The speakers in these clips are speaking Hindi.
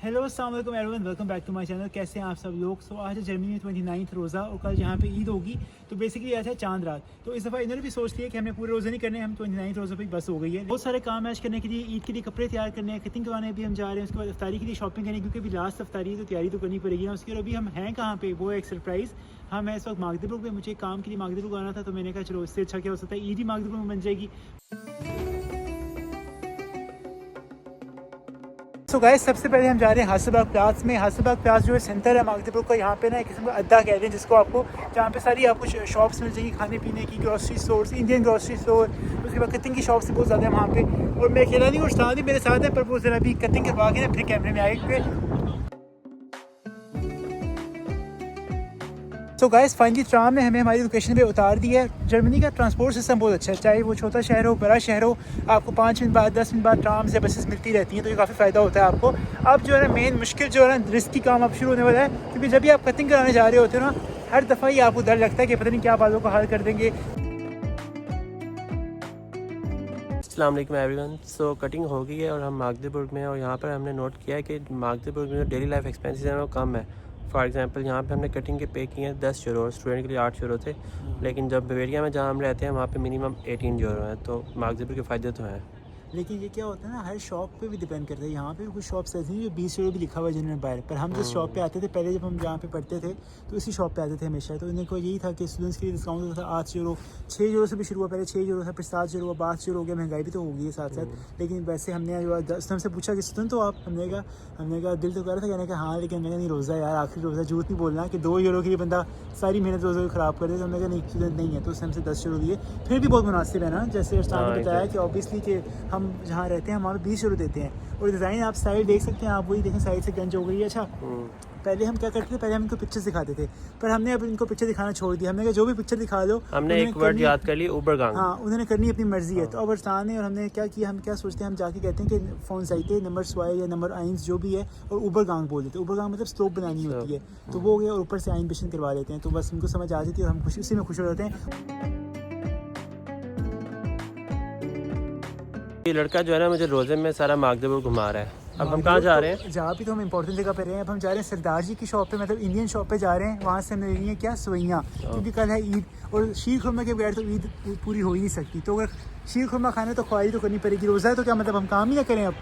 हेलो अस्सलाम वालेकुम everyone, welcome back to my channel. कैसे हैं आप सब लोग। आज है जर्मनी में 29 रोज़ा और कल यहाँ पे ईद होगी, तो बेसिकली आज है चांद रात। तो इस दफ़ा इन्होंने भी सोच लिया कि हमें पूरे रोज़े नहीं करने, हम 29 रोज़े पे बस हो गई है। बहुत सारे काम मैच करने के लिए, ईद के लिए कपड़े तैयार करने हैं, कटिंग करवाने भी हम जा रहे हैं। उसके बाद इफ्तारी के लिए शॉपिंग करनी, क्योंकि अभी लास्ट इफ्तारी है तो तैयारी तो करनी पड़ेगी ना उसकी। और अभी हम हैं कहाँ पे, वो एक सरप्राइज़। हम हैं इस वक्त मागदिपुर पे। मुझे काम के लिए मागदिपुर आना था, तो मैंने कहा चलो इससे अच्छा क्या हो सकता है, ईद ही मागदिपुर में बन जाएगी। तो गाइस, सबसे पहले हम जा रहे हैं हासिबाग प्लाज में। हासिबाग प्लाज जो है सेंटर है मागदिपुर का। यहाँ पे ना एक किस्म का अड्डा कहते हैं जिसको, आपको जहाँ पे सारी आपको शॉप्स मिल जाएंगी खाने पीने की, grocery stores, Indian grocery store, उसके बाद कटिंग की शॉप्स बहुत ज़्यादा है वहाँ पे। और मैं अकेला नहीं, और उस्ताद भी मेरे साथ है, पर वो ज़रा अभी कटिंग करवा के ना फिर कैमरे में आए। तो गाइस, फाइनली ट्राम ने हमें हमारी लोकेशन पे उतार दिया है। जर्मनी का ट्रांसपोर्ट सिस्टम बहुत अच्छा है, चाहे वो छोटा शहर हो बड़ा शहर हो, आपको 5 मिनट बाद 10 मिनट बाद ट्राम से बसेस मिलती रहती हैं, तो ये काफ़ी फ़ायदा होता है आपको। अब जो है ना मेन मुश्किल जो है ना रिस्की काम अब शुरू होने वाला है, क्योंकि जब भी आप कटिंग कराने जा रहे होते हो ना, हर दफ़ा ही आपको डर लगता है कि पता नहीं क्या बातों को हल कर देंगे। अस्सलाम वालेकुम एवरीवन। सो कटिंग हो गई है और हम मागदिपुर में हैं, और यहाँ पर हमने नोट किया है कि मागदिपुर में जो डेली लाइफ एक्सपेंसेस हैं वो कम है। फॉर एग्जांपल यहाँ पे हमने कटिंग के पे किए हैं 10 यूरो, स्टूडेंट के लिए 8 यूरो थे, लेकिन जब बवेरिया में जहाँ हम रहते हैं वहाँ पे मिनिमम 18 यूरो है, तो मागदिपुर के फ़ायदे तो हैं। लेकिन ये क्या होता है ना, हर शॉप पे भी डिपेंड करता है। यहाँ पे भी कुछ शॉप्स ऐसी हैं जो 20 यूरो भी लिखा हुआ है जनरल बाहर, पर हम जिस शॉप पे आते थे पहले, जब हम जहाँ पे पढ़ते थे तो इसी शॉप पे आते थे हमेशा। तो इनको यही था कि स्टूडेंट्स के लिए डिस्काउंट होता था 8 यूरो, 6 यूरो से भी शुरू हुआ, पहले 6 यूरो था, फिर 7 यूरो, 8 यूरो हो गया। महंगाई भी तो हो गई है साथ साथ। लेकिन वैसे हमने हमसे पूछा कि स्टूडेंट तो आप, हमने कहा दिल तो कर रहा था कहने का हाँ, लेकिन मैंने नहीं, रोज़ा यार आखिरी रोज़ा, झूठ नहीं बोलना कि 2 यूरो के लिए बंदा सारी मेहनत रोज़े को ख़राब कर दे। तो हमने कहा नहीं, स्टूडेंट नहीं है, तो उसने हमसे 10 यूरो दिए। फिर भी बहुत मुनासिब है ना, जैसे उस्ताद ने बताया कि ऑब्वियसली कि हम जहाँ रहते हैं हमारे 20 यूरो देते हैं। और डिज़ाइन आप साइड देख सकते हैं, आप वही देखें, साइड से गंज हो गई है। अच्छा, पहले हम क्या करते थे, पहले हम इनको पिक्चर्स दिखाते थे, पर हमने अब इनको पिक्चर दिखाना छोड़ दिया। हमने कहा जो भी पिक्चर दिखा दो, हमने एक वर्ड याद कर ली, उबरगांग। हाँ, उन्होंने करनी अपनी मर्जी है। तो अब उस्ताद ने और हमने क्या किया, हम क्या सोचते हैं, हम जाके कहते हैं कि फ़ोन साइटे नंबर स्वाई या नंबर आइंस जो भी है, और उबरगांग बोल देते हैं। उबरगांग मतलब स्लोप बनानी होती है, तो वो हो गया, और ऊपर से आइन बिशन करवा देते हैं, तो बस उनको समझ आ जाती है और हम खुशी उसी में खुश हो जाते हैं। ये लड़का जो है ना मुझे रोज़े में सारा मागदिपुर घुमा रहा है। अब हम कहाँ जा रहे हैं? जहाँ भी तो हम इंपॉर्टेंट जगह पे रहे हैं। अब हम जा रहे हैं सरदार जी की शॉप पे, मतलब इंडियन शॉप पे जा रहे हैं। वहाँ से हमने लेनी है क्या, सवैयाँ, क्योंकि कल है ईद, और शीर खुरमा के बगैर तो ईद पूरी हो ही नहीं सकती। तो अगर शीर खुरमा खाना है तो ख्वाहिश तो करनी पड़ेगी। रोज़ा है तो क्या मतलब हम काम ही ना करें अब।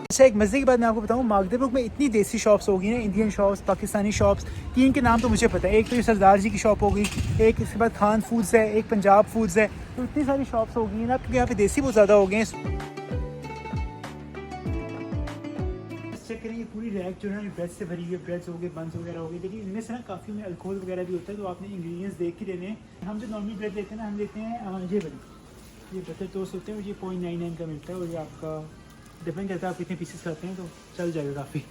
अच्छा, एक मज़े की बात मैं आपको बताऊँ, मागदिपुर में इतनी देसी शॉप्स होगी ना, इंडियन शॉप्स, पाकिस्तानी शॉप्स। 3 के नाम तो मुझे पता है। एक तो ये सरदार जी की शॉप होगी, एक इसके बाद खान फूड्स है, एक पंजाब फूड्स है। तो इतनी सारी शॉप्स होगी ना, क्योंकि यहाँ पे देसी बहुत ज़्यादा हो गए हैं। चेक करें, ये पूरी रैक जो है ना ब्रेड से भरी हुई है, ब्रेड्स हो गए, बंस वगैरह हो गए, लेकिन इनमें से ना काफ़ी में अल्कोहल वगैरह भी होता है, तो आपने इंग्रेडिएंट्स देख के लेने हैं। हम जो नॉर्मल ब्रेड लेते हैं ना, हम लेते हैं ये वाली, ये बटर टोस्ट होते हैं, और ये 0.99 का मिलता है, और ये आपका डिपेंड करता है आप कितने पीसेस खाते हैं, तो चल जाएगा काफ़ी।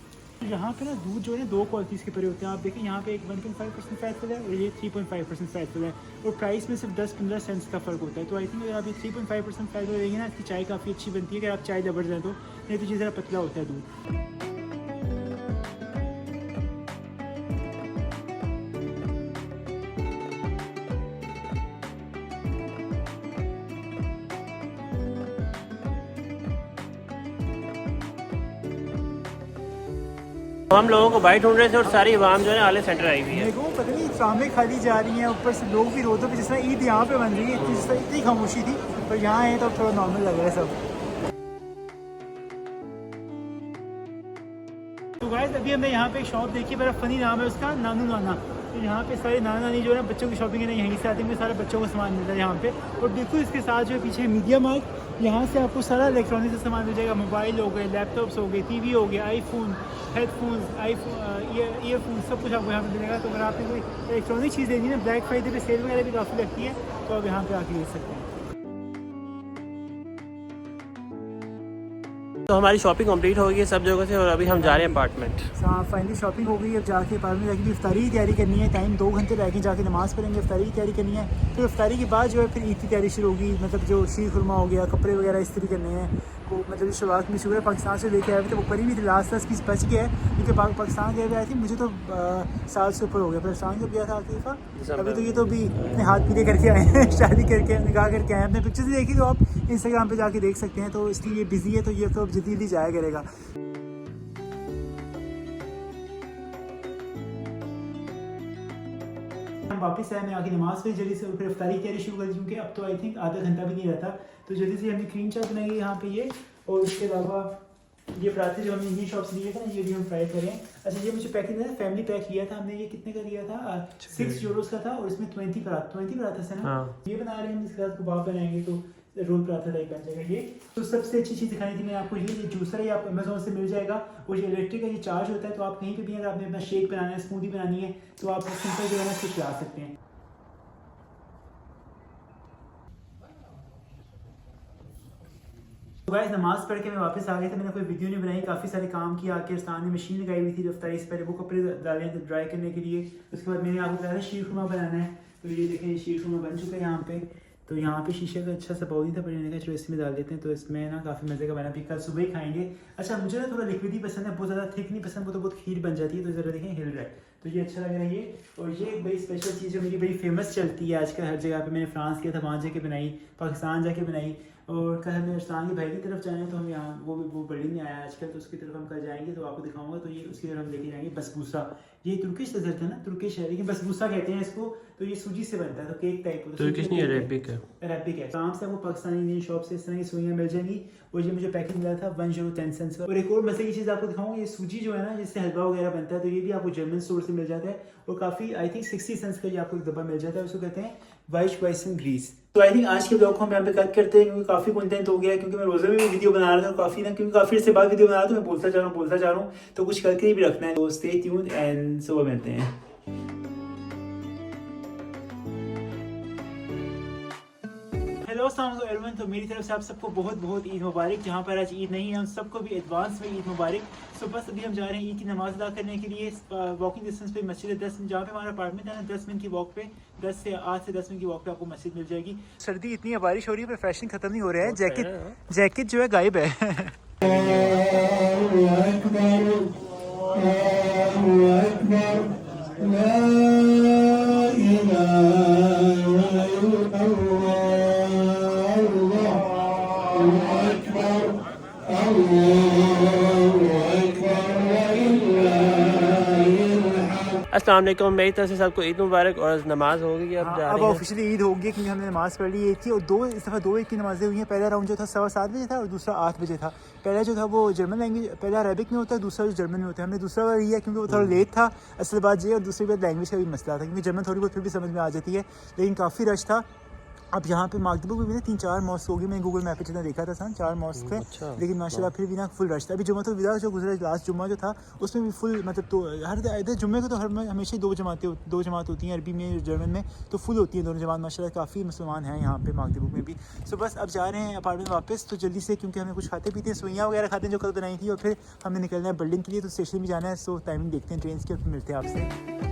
यहाँ पे ना दूध जो है ना 2 क्वालिटीज़ के परे होते हैं। आप देखें यहाँ पे एक 1.5% फैट फिल है, और ये 3.5% फैट फिल है, और प्राइस में सिर्फ 10-15 सेंट्स का फ़र्क होता है। तो आई थिंक अगर आप ये 3.5% फैट फिल लेंगे ना, इसकी चाय काफ़ी अच्छी बनती है, अगर आप चाय लवर जाए तो। नहीं तो ये ज़रा पतला होता है दूध। हम लोगों को बाइट ढूंढ रहे थे और सारी आवाम जो है आले सेंटर आई हुई है। देखो पता नहीं सामने खाली जा रही हैं, ऊपर से लोग भी रोते पे, जिस तरह ईद यहाँ पे बन रही है, इतनी खामोशी थी, पर यहाँ है तो थोड़ा नॉर्मल लग रहा है सब। तो गाइस, अभी हमने यहाँ पे एक शॉप देखी, बड़ा फनी नाम है उसका, नानू नाना। तो यहाँ पे सारे नाना नानी जो है ना बच्चों की शॉपिंग है ना, यहीं से आते हैं, सारे बच्चों को सामान मिलता है यहाँ पे। और बिल्कुल इसके साथ जो है पीछे मीडिया मार्ट, यहाँ से आपको सारा इलेक्ट्रॉनिक से सामान मिल जाएगा। मोबाइल हो गए, लैपटॉप्स हो गए, टीवी हो गया, आईफोन, हेडफोन्स, ईयरफोन, सब कुछ आपको यहाँ पे मिलेगा। तो अगर आपने कोई इलेक्ट्रॉनिक चीज़ लेनी है ना, ब्लैक फ्राइडे पे सेल वगैरह भी काफ़ी लगती है, तो आप यहाँ पे आके ले सकते हैं। तो हमारी शॉपिंग कंप्लीट हो गई है सब जगह से, और अभी हम जा रहे हैं अपार्टमेंट। हाँ, फाइनली शॉपिंग हो गई। अब जाके अपार्टमेंट जाके इफ्तारी की तैयारी करनी है। टाइम 2 घंटे रह गए, जाके नमाज़ पढ़ेंगे, इफ्तारी की तैयारी करनी है। फिर इफ्तारी के बाद जो है फिर ईद की तैयारी शुरू होगी, मतलब जो शीर खुरमा हो गया, कपड़े वगैरह इस्त्री करने हैं, को मतलब शुरुआत में शुक्र है पाकिस्तान से लेके आए थे, वो परी भी थी, लास्ट 10 पीस बच गया है क्योंकि पाकिस्तान गए हुए आई थी। मुझे तो साल से ऊपर हो गया, पाकिस्तान जब गया था आतिफा, अभी तो ये तो भी अपने हाथ पीले करके आए हैं शादी करके निकाह करके आए हैं। अपने पिक्चर्स देखी तो आप इंस्टाग्राम पे जाके देख सकते हैं, तो इसलिए ये बिजी है तो ये तो जल्दी जल्दी जाया करेगा। हम वापस आए, मैं आगे नमाज पे जल्दी से फिर इफ्तारी की तैयारी शुरू कर दी क्योंकि अब तो आई थिंक आधा घंटा भी नहीं रहता, तो जल्दी से हमने क्रीम चाय बनाई है यहाँ पे ये, और उसके अलावा ये पराठे जो हमने यही शॉप से लिए थे ना, ये भी हम फ्राई करें। अच्छा ये मुझे पैकेज है, फैमिली पैक लिया था हमने, ये कितने का लिया था, 6 यूरोस का था, और इसमें 20 पराठा था ना। ये बना रहे हैं, इसके साथ कबाब बनाएंगे तो रोल पराठा टाइप बन जाएगा ये। तो सबसे अच्छी चीज़ दिखाई थी मैंने आपको, ये जूसर है, आप अमेजोन से मिल जाएगा, और ये इलेक्ट्रिक का ये चार्ज होता है, तो आप कहीं पे भी अगर आपने अपना शेक बनाना है, स्मूदी बनानी है, तो आप सिंपल जो है ना इसको चला सकते हैं। तो गाइस नमाज पढ़ के मैं वापस आ गया था, मैंने कोई वीडियो नहीं बनाई, काफ़ी सारे काम किया, आके सामने मशीन लगाई हुई थी इफ्तारी से पहले, वो कपड़े डाले थे ड्राई करने के लिए। उसके बाद मैंने आपको बताया शीर खुरमा बनाना है, तो ये देखें ये शीर खुरमा बन चुका है यहाँ पे। तो यहाँ पे शीशे का अच्छा सा बाउल नहीं था, पर मैंने कहा चलो इसमें डाल देते हैं, तो इसमें ना काफ़ी मज़े का बना, फिर कल सुबह ही खाएंगे। अच्छा मुझे ना थोड़ा लिक्विड ही पसंद है, बहुत ज़्यादा थिक नहीं पसंद, वो तो बहुत खीर बन जाती है, तो ज़रा देखें हिल रहा है, तो ये अच्छा लग रहा है ये। और ये एक बड़ी स्पेशल चीज़ जो मेरी बड़ी फेमस चलती है आजकल हर जगह पे, मैंने फ्रांस किया था वहाँ जाके बनाई, पाकिस्तान जाके बनाई, और कल हमें अरसलान के भाई की तरफ जाना है, तो हम यहाँ वो बर्लिन में आया आजकल, तो उसकी तरफ हम कल जाएंगे, तो आपको दिखाऊंगा। तो ये उसकी तरफ हम लेके जाएंगे बसबूसा, ये तुर्किश डेजर्ट है ना, तुर्किश है लेकिन बसबूसा कहते हैं इसको, तो ये सूजी से बनता है, तो केक टाइप होता है। तुर्किश नहीं अरेबिक है, अरेबिक है। आराम से आपको पाकिस्तानी इंडियन शॉप से इस तरह की सुइयाँ मिल जाएंगी, और ये मुझे पैकेज मिला था 1 यूरो 10 सेंट्स का। और एक और मजे की चीज़ आपको दिखाऊंगा, ये सूजी जो है ना जिससे हलवा वगैरह बनता है, तो ये भी आपको जर्मन स्टोर से मिल जाता है, और काफ़ी आई थिंक 60 सेंट्स का ये आपको एक डब्बा मिल जाता है, उसको कहते हैं वाइसन ग्रीस। तो आई थिंक आज के ब्लॉग को हम यहाँ पे कट करते हैं, क्योंकि काफ़ी कंटेंट हो गया है, क्योंकि मैं रोज़े में भी वीडियो बना रहा था, काफ़ी ना क्योंकि काफ़ी देर से बाद वीडियो बना रहा था, मैं बोलता जा रहा हूँ, तो कुछ करके भी रखना है। तो स्टे ट्यून्ड एंड सुबह मिलते हैं। हेलो अस्सलाम वालेकुम एवरीवन, तो मेरी तरफ से आप सबको बहुत बहुत ईद मुबारक। जहाँ पर आज ईद नहीं है हम सबको भी एडवांस में ईद मुबारक। सो बस अभी हम जा रहे हैं ईद की नमाज़ अदा करने के लिए, वॉकिंग डिस्टेंस पे मस्जिद है 10 जहाँ पे हमारा अपार्टमेंट है ना, 10 मिनट की वॉक पे, 8 से 10 मिनट की वॉक पे आपको मस्जिद मिल जाएगी। सर्दी इतनी है, बारिश हो रही है, पर फैशन खत्म नहीं हो रहा है, जैकेट जो है गायब है। अस्सलाम वालेकुम, मेरी तरफ से सबको ईद मुबारक, और नमाज हो गई है, अब जा अब रहे हैं। ऑफिशियली ईद होगी क्योंकि हमने नमाज़ पढ़ ली एक थी, और इस दफ़ा दो ईद की नमाज़ें हुई हैं। पहला राउंड जो था 7:15 बजे था, और दूसरा 8 बजे था। पहला जो था वो जर्मन लैंग्वेज, पहला अरेबिक में होता है, दूसरा जो जर्मन में होता है। हमने दूसरा बार लिया क्योंकि वो थोड़ा लेट था, असल बात ये, और दूसरी बात लैंग्वेज का भी मसला था, क्योंकि जर्मन थोड़ी बहुत फिर भी समझ में आ जाती है, लेकिन काफ़ी रश था। अब यहाँ पे मागदीबुर में भी ना 3-4 मॉस्क हो गई, मैंने गूगल मैप पे जितना देखा था 4 मॉस्क थे, अच्छा, लेकिन माशाल्लाह फिर भी ना फुल रश था। अभी जुम्मा तो विदा जो गुजरा लास्ट जुम्मा जो था उसमें भी फुल, मतलब तो हर इधर जुम्मे को तो हमेशा ही दो जमात होती हैं, अरबी में जर्मन में, तो फुल होती हैं दोनों जमात माशाल्लाह। काफ़ी मुसलमान हैं यहाँ पे मागदीबुर में भी। सो बस अब जा रहे हैं अपार्टमेंट वापस, तो जल्दी से, क्योंकि हमें कुछ खाते पीते हैं, सुइयाँ वगैरह खाते हैं जो कल बनाई थी, और फिर हमें निकलना है बिल्डिंग के लिए, तो स्टेशन भी जाना है। सो टाइमिंग देखते हैं ट्रेन की, और फिर मिलते हैं आपसे।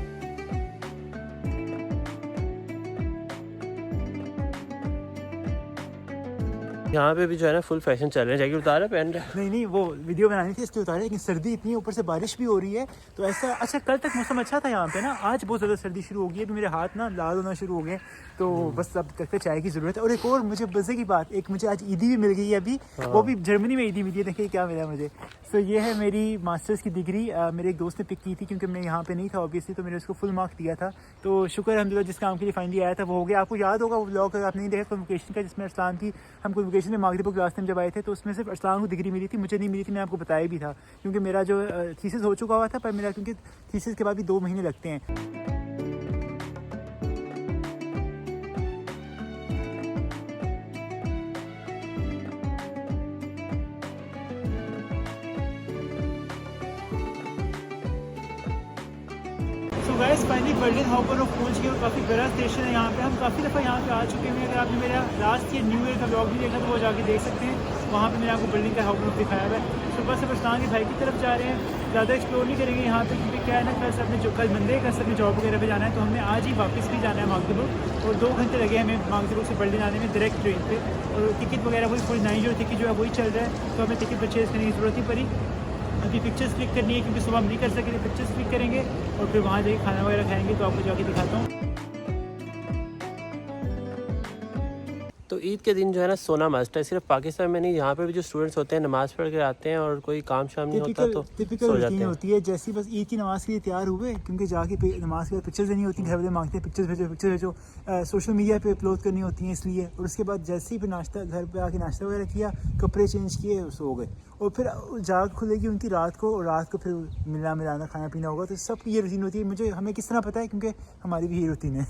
यहाँ पे भी जो है ना फुल फैशन चल रहा है, जैकेट उतारा पहन रहा है। नहीं वो वीडियो बनानी थी इसलिए उतारे, लेकिन सर्दी इतनी है, ऊपर से बारिश भी हो रही है, तो ऐसा। अच्छा कल तक मौसम अच्छा था यहाँ पे ना, आज बहुत ज़्यादा सर्दी शुरू हो गई है, अभी मेरे हाथ ना लाल होना शुरू हो गए, तो बस अब तक चाय की ज़रूरत है। और एक और मुझे मज़े की बात, एक मुझे आज ईदी भी मिल गई है अभी, वो भी जर्मनी में ईदी मिली है, देखिए क्या मिला मुझे। सो ये है मेरी मास्टर्स की डिग्री, मेरे एक दोस्त ने पिक की थी क्योंकि मैं यहाँ पे नहीं था ऑब्वियसली, तो मैंने उसको फुल मार्क दिया था। तो शुक्र अल्हम्दुलिल्लाह जिस काम के लिए फाइनली आया था वो हो गया। आपको याद होगा वो व्लॉग अगर आप नहीं देखा कन्वोकेशन का, जिसमें अरसलान की, हम कन्वोकेशन में मागदीबुर क्लास में जब आए थे, तो उसमें सिर्फ अरसलान को डिग्री मिली थी, मुझे नहीं मिली थी। मैं आपको बताया भी था क्योंकि मेरा जो थीसिस हो चुका हुआ था, पर मेरा क्योंकि थीसिस के बाद भी 2 महीने लगते हैं। Guys finally Berlin hopper of पहुंच गए और काफ़ी बड़ा स्टेशन है यहाँ पे। हम काफ़ी दफ़ा यहाँ पे आ चुके हैं। अगर आपने मेरा लास्ट ईयर न्यू ईयर का ब्लॉग भी देखा तो वो जाके देख सकते हैं। वहाँ पे मैंने आपको बर्लिन का हॉपर ऑफ दिखाया हुआ है। सुबह से बरसात के भाई की तरफ जा रहे हैं, ज़्यादा एक्सप्लोर नहीं करेंगे यहाँ पे क्योंकि क्या है ना, कल अपने जो कल मंडे कल अपने जॉब वगैरह पे जाना है, तो हमने आज ही वापस भी जाना है मागदेबुर्ग। और 2 घंटे लगे हमें मागदेबुर्ग से बर्लिन आने में डायरेक्ट ट्रेन पे। और टिकट वगैरह वही फुल 9 टिकट जो है वही चल रहा है, तो हमें टिकट परचेज़ करने की ज़रूरत ही पड़ी। अभी पिक्चर्स क्लिक करनी है क्योंकि सुबह हम नहीं कर सके, पिक्चर्स क्लिक करेंगे और फिर वहाँ जाके खाना वगैरह खाएंगे, तो आपको जाके दिखाता हूँ। तो ईद के दिन जो है ना सोना मस्ट है, सिर्फ पाकिस्तान में नहीं, यहाँ पे भी जो स्टूडेंट्स होते हैं नमाज़ पढ़ के आते हैं और कोई काम शाम नहीं होता तो टिपिकल सो जाते रूटीन हैं। होती है। जैसे बस ईद की नमाज़ के लिए तैयार हुए, क्योंकि जाके नमाज़ के बाद पिक्चर्स देनी होती हैं, घर वाले मांगते हैं पिक्चर्स भेजो सोशल मीडिया पे अपलोड करनी होती हैं इसलिए। और उसके बाद जैसे ही फिर नाश्ता घर पे आके नाश्ता वगैरह किया, कपड़े चेंज किए, सो गए। और फिर जाग खुलेगी उनकी रात को, और रात को फिर मिलाना खाना पीना होगा। तो सब ये रूटीन होती है। हमें किस तरह पता है, क्योंकि हमारी भी ये रूटीन है।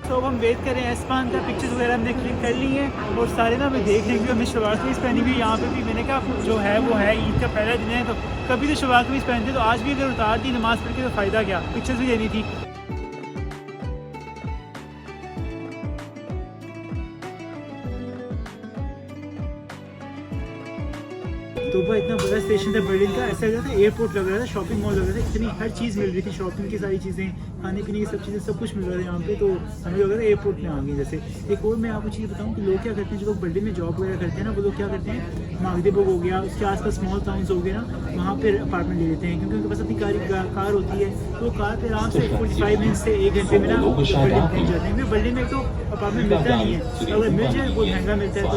तो अब हम वेट कर रहे हैं एस्पान का। पिक्चर्स वगैरह हमने क्लिक कर ली हैं और सारे ना हमें देख रहे हैं क्योंकि हमने शलवार कमीज़ पहनी हुई है। यहाँ पे भी मैंने कहा जो है वो है, ईद का पहला दिन है तो कभी तो शलवार कमीज़ पहनते, तो आज भी अगर उतार दी नमाज़ पढ़ के तो फ़ायदा क्या, पिक्चर्स भी लेनी थी। तो वो इतना बड़ा स्टेशन था बर्लिन का, ऐसा लग रहा था एयरपोर्ट लग रहा था, शॉपिंग मॉल लग रहा था। इतनी हर चीज़ मिल रही थी, शॉपिंग की सारी चीज़ें, खाने पीने की सब चीज़ें, सब कुछ मिल रहा था यहाँ पे। तो हमें लग रहा था एयरपोर्ट में आ गए जैसे। एक और मैं आपको चीज़ बताऊँ कि लोग क्या करते हैं, जो लोग बर्लिन में जॉब वगैरह करते हैं ना, वो लोग क्या करते हैं, मागदेबुर्ग हो गया, उसके आसपास स्मॉल टाउन्स हो गए ना, वहाँ पर अपार्टमेंट ले लेते हैं क्योंकि उनके पास अपनी कार होती है। तो कार पर आराम से 45 मिनट से 1 घंटे में ना बर्लिन पहुँच जाते हैं। बर्लिन में तो अपार्टमेंट मिलता नहीं है, अगर मिल जाए बहुत महंगा मिलता है।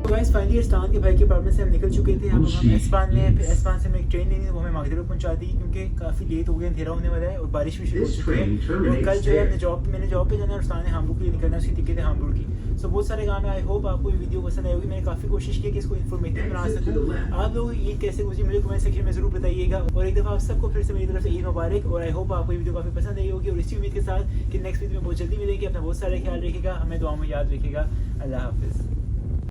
गाइस फाइनली इस्तान के भाई के अपार्टमेंट से हम निकल चुके थे। हम एस्पान में, फिर एस्पान से हमें एक ट्रेन लेनी थी, वो हमें मागदेबुर्ग पहुंचा दी क्योंकि काफ़ी लेट हो गया, अंधेरा होने वाला है और बारिश भी शुरू हो चुकी है। और कल जो है मैंने जॉब पे जाना है और उस्ताद ने हामबुर्ग के लिए निकलना, उसकी टिकट है हामबुर्ग की। सो बहुत सारे काम है। आई होप आपको ये वीडियो पसंद आई होगी। मैंने काफ़ी कोशिश की कि इसको इन्फॉर्मेटिव बना सकूँ। आप लोग ईद कैसे गुजरी मुझे कमेंट सेक्शन में ज़रूर बताइएगा। और एक दफ़ा आप सबको फिर से मेरी तरफ से ईद मुबारक। और आई होप आपको ये वीडियो काफ़ी पसंद आई होगी और इसी उम्मीद के साथ कि नेक्स्ट वीडियो में बहुत जल्दी मिलेगी। अपना बहुत सारा ख्याल रखिएगा, हमें दुआ में याद रखिएगा। अल्लाह हाफिज़।